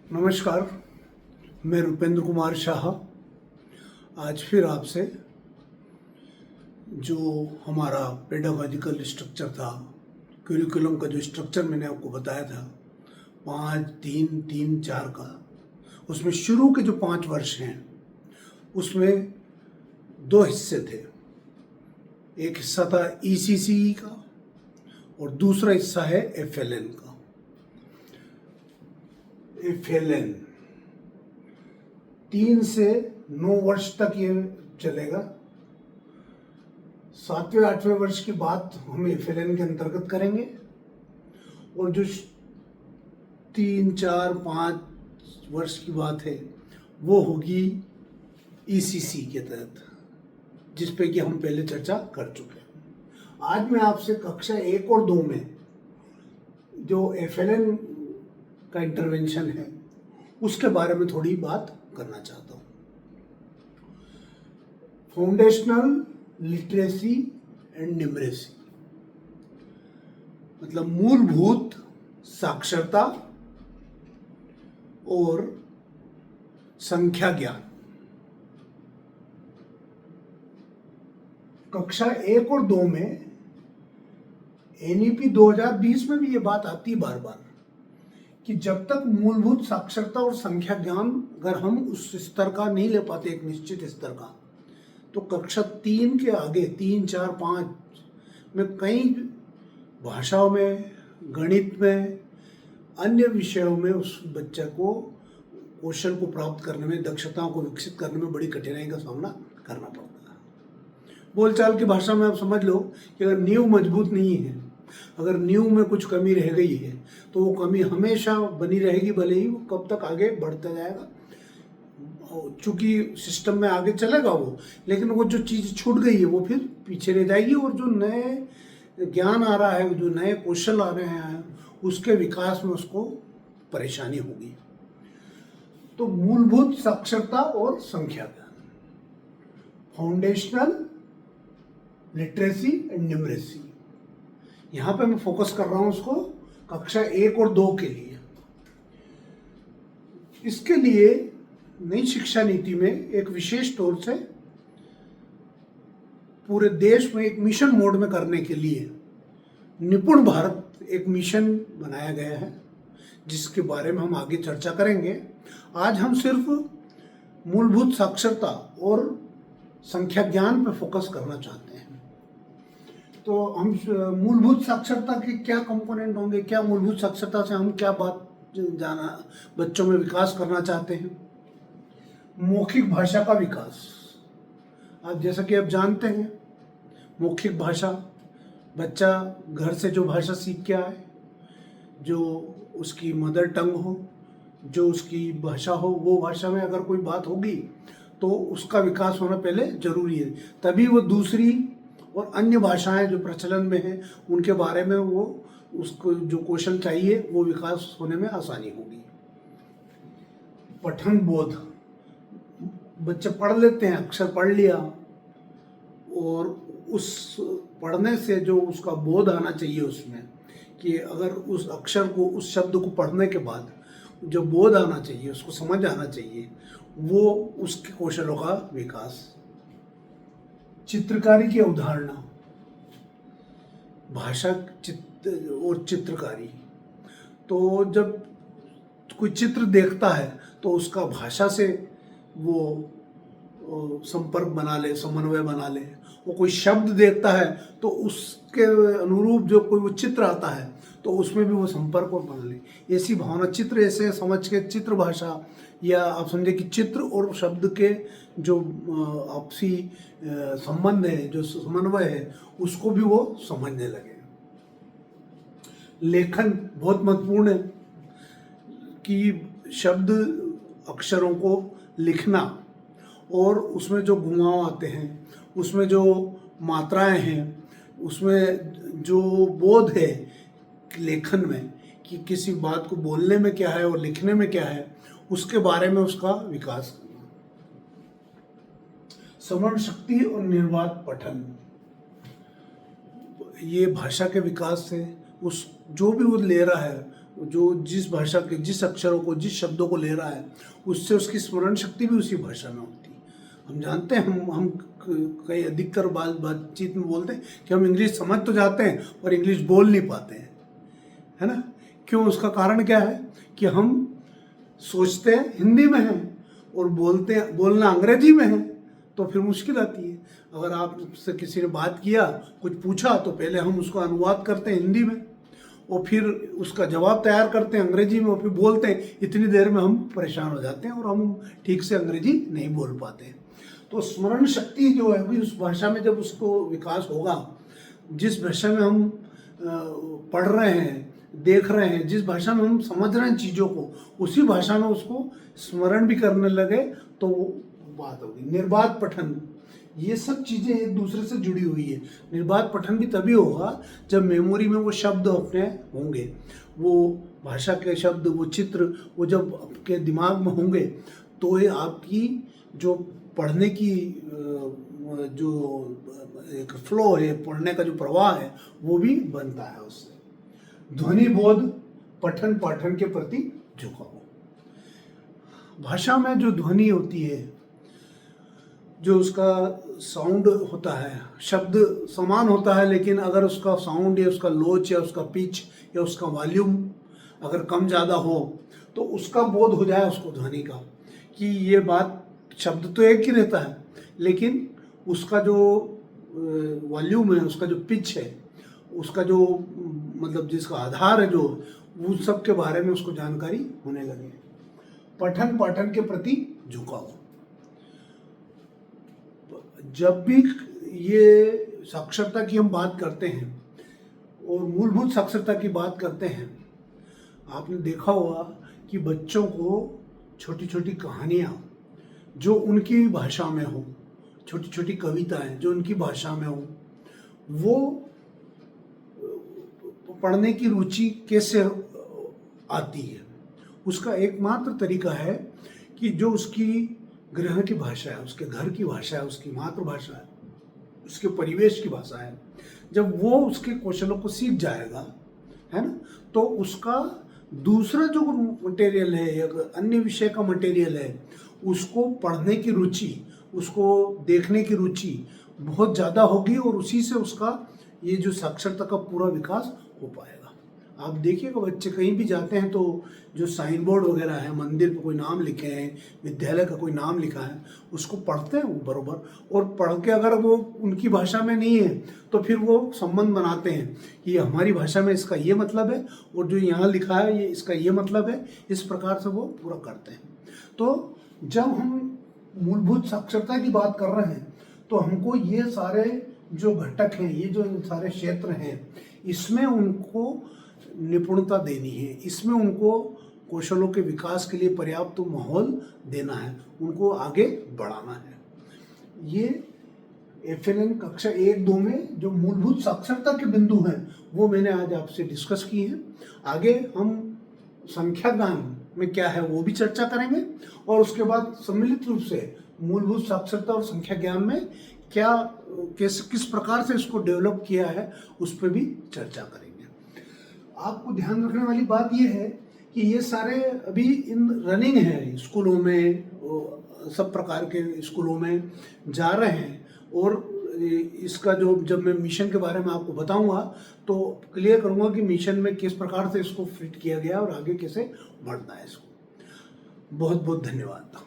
नमस्कार, मैं रुपेंद्र कुमार शाह आज फिर आपसे जो हमारा पेडागॉजिकल स्ट्रक्चर था, करिकुलम का जो स्ट्रक्चर मैंने आपको बताया था 5-3-3-4 का, उसमें शुरू के जो 5 वर्ष हैं उसमें 2 हिस्से थे। एक हिस्सा था ECCE का और दूसरा हिस्सा है FLN का। FLN 3 से 9 वर्ष तक ये चलेगा। 7वें-8वें वर्ष की बात हम FLN के अंतर्गत करेंगे और जो 3-4-5 वर्ष की बात है वो होगी ECC के तहत, जिस पे कि हम पहले चर्चा कर चुके हैं। आज मैं आपसे कक्षा 1 और 2 में जो FLN का इंटरवेंशन है उसके बारे में थोड़ी बात करना चाहता हूँ। फाउंडेशनल लिटरेसी एंड न्यूमरेसी मतलब मूलभूत साक्षरता और संख्या ज्ञान। कक्षा 1 और 2 में NEP 2020 में भी ये बात आती है बार बार कि जब तक मूलभूत साक्षरता और संख्या ज्ञान अगर हम उस स्तर का नहीं ले पाते, एक निश्चित स्तर का, तो कक्षा 3 के आगे 3-4-5 में कई भाषाओं में, गणित में, अन्य विषयों में उस बच्चे को कौशल को प्राप्त करने में, दक्षताओं को विकसित करने में बड़ी कठिनाई का सामना करना पड़ता है। बोलचाल की भाषा में आप समझ लो कि अगर नींव मजबूत नहीं है, अगर नींव में कुछ कमी रह गई है तो वो कमी हमेशा बनी रहेगी, भले ही वो कब तक आगे बढ़ता जाएगा, चूंकि सिस्टम में आगे चलेगा वो, लेकिन वो जो चीज़ छूट गई है वो फिर पीछे रह जाएगी और जो नए ज्ञान आ रहा है, जो नए कौशल आ रहे हैं, उसके विकास में उसको परेशानी होगी। तो मूलभूत साक्षरता और संख्या ज्ञान, फाउंडेशनल लिटरेसी एंड न्यूमरेसी, यहाँ पे मैं फोकस कर रहा हूँ उसको कक्षा 1 और 2 के लिए। इसके लिए नई शिक्षा नीति में एक विशेष तौर से पूरे देश में एक मिशन मोड में करने के लिए निपुण भारत एक मिशन बनाया गया है, जिसके बारे में हम आगे चर्चा करेंगे। आज हम सिर्फ मूलभूत साक्षरता और संख्या ज्ञान पर फोकस करना चाहते हैं। तो हम मूलभूत साक्षरता के क्या कंपोनेंट होंगे, क्या मूलभूत साक्षरता से हम क्या बात जाना बच्चों में विकास करना चाहते हैं। मौखिक भाषा का विकास, आप जैसा कि आप जानते हैं, मौखिक भाषा, बच्चा घर से जो भाषा सीख के आए, जो उसकी मदर टंग हो, जो उसकी भाषा हो, वो भाषा में अगर कोई बात होगी तो उसका विकास होना पहले जरूरी है, तभी वो दूसरी और अन्य भाषाएं जो प्रचलन में हैं उनके बारे में वो उसको जो कौशल चाहिए वो विकास होने में आसानी होगी। पठन बोध, बच्चे पढ़ लेते हैं, अक्षर पढ़ लिया, और उस पढ़ने से जो उसका बोध आना चाहिए उसमें, कि अगर उस अक्षर को, उस शब्द को पढ़ने के बाद जो बोध आना चाहिए, उसको समझ आना चाहिए, वो उसके कौशलों का विकास। चित्रकारी की अवधारणा, भाषा और चित्रकारी, तो जब कोई चित्र देखता है तो उसका भाषा से वो संपर्क बना ले, समन्वय बना ले। वो कोई शब्द देखता है तो उसके अनुरूप जो कोई वो चित्र आता है तो उसमें भी वो संपर्क और बना ले। ऐसी भावना, चित्र ऐसे समझ के चित्र भाषा, या आप समझे कि चित्र और शब्द के जो आपसी संबंध है, जो समन्वय है, उसको भी वो समझने लगे। लेखन बहुत महत्वपूर्ण है कि शब्द अक्षरों को लिखना, और उसमें जो घुमाव आते हैं, उसमें जो मात्राएं हैं, उसमें जो बोध है लेखन में कि किसी बात को बोलने में क्या है और लिखने में क्या है, उसके बारे में उसका विकास करना। श्रवण शक्ति और निर्वात पठन, ये भाषा के विकास से उस जो भी वो ले रहा है जो जिस भाषा के जिस अक्षरों को जिस शब्दों को ले रहा है उससे उसकी स्मरण शक्ति भी उसी भाषा में होती है। हम जानते हैं, हम कई अधिकतर बातचीत में बोलते हैं कि हम इंग्लिश समझ तो जाते हैं और इंग्लिश बोल नहीं पाते हैं, है ना। क्यों? उसका कारण क्या है कि हम सोचते हैं हिंदी में हैं और बोलना अंग्रेजी में है, तो फिर मुश्किल आती है। अगर आपसे किसी ने बात किया, कुछ पूछा, तो पहले हम उसको अनुवाद करते हैं हिंदी में और फिर उसका जवाब तैयार करते हैं अंग्रेजी में और फिर बोलते हैं। इतनी देर में हम परेशान हो जाते हैं और हम ठीक से अंग्रेजी नहीं बोल पाते हैं। तो स्मरण शक्ति जो है भी उस भाषा में जब उसको विकास होगा, जिस भाषा में हम पढ़ रहे हैं, देख रहे हैं, जिस भाषा में हम समझ रहे हैं चीज़ों को, उसी भाषा में उसको स्मरण भी करने लगे तो वो बात होगी। निर्बाध पठन, ये सब चीज़ें एक दूसरे से जुड़ी हुई है। निर्बाध पठन भी तभी होगा जब मेमोरी में वो शब्द अपने होंगे, वो भाषा के शब्द, वो चित्र, वो जब आपके दिमाग में होंगे तो ये आपकी जो पढ़ने की जो एक फ्लो है, पढ़ने का जो प्रवाह है, वो भी बनता है उससे। ध्वनि बोध, पठन पाठन के प्रति झुकाव। भाषा में जो ध्वनि होती है, जो उसका साउंड होता है, शब्द समान होता है, लेकिन अगर उसका साउंड या उसका लोच या उसका पिच या उसका वॉल्यूम अगर कम ज़्यादा हो तो उसका बोध हो जाए उसको ध्वनि का, कि ये बात, शब्द तो एक ही रहता है लेकिन उसका जो वॉल्यूम है, उसका जो पिच है, उसका जो मतलब जिसका आधार है, जो वो सब के बारे में उसको जानकारी होने लगे। पठन पाठन के प्रति झुकाव। जब भी ये साक्षरता की हम बात करते हैं और मूलभूत साक्षरता की बात करते हैं, आपने देखा होगा कि बच्चों को छोटी छोटी कहानियाँ जो उनकी भाषा में हो, छोटी छोटी कविताएं जो उनकी भाषा में हो, वो पढ़ने की रुचि कैसे आती है। उसका एकमात्र तरीका है कि जो उसकी गृह की भाषा है, उसके घर की भाषा है, उसकी मातृभाषा है, उसके परिवेश की भाषा है, जब वो उसके कौशलों को सीख जाएगा, है ना, तो उसका दूसरा जो मटेरियल है या अन्य विषय का मटेरियल है, उसको पढ़ने की रुचि, उसको देखने की रुचि बहुत ज़्यादा होगी और उसी से उसका ये जो साक्षरता का पूरा विकास हो पाएगा। आप देखिएगा बच्चे कहीं भी जाते हैं तो जो साइन बोर्ड वगैरह है, मंदिर पर कोई नाम लिखे हैं, विद्यालय का कोई नाम लिखा है, उसको पढ़ते हैं वो बरोबर, और पढ़ के अगर वो उनकी भाषा में नहीं है तो फिर वो संबंध बनाते हैं कि ये हमारी भाषा में इसका ये मतलब है और जो यहाँ लिखा है ये इसका ये मतलब है। इस प्रकार से वो पूरा करते हैं। तो जब हम मूलभूत साक्षरता की बात कर रहे हैं तो हमको ये सारे जो घटक हैं, ये जो सारे क्षेत्र हैं, इसमें उनको निपुणता देनी है, इसमें उनको कौशलों के विकास के लिए पर्याप्त माहौल देना है, उनको आगे बढ़ाना है। ये FLN कक्षा 1-2 में जो मूलभूत साक्षरता के बिंदु हैं वो मैंने आज आपसे डिस्कस किए हैं। आगे हम संख्या ज्ञान में क्या है वो भी चर्चा करेंगे और उसके बाद सम्मिलित रूप से मूलभूत साक्षरता और संख्या ज्ञान में क्या किस प्रकार से इसको डेवलप किया है उस पर भी चर्चा करेंगे। आपको ध्यान रखने वाली बात यह है कि ये सारे अभी इन रनिंग है, स्कूलों में, सब प्रकार के स्कूलों में जा रहे हैं और इसका जो जब मैं मिशन के बारे में आपको बताऊंगा तो क्लियर करूंगा कि मिशन में किस प्रकार से इसको फिट किया गया और आगे कैसे बढ़ना है इसको। बहुत बहुत धन्यवाद।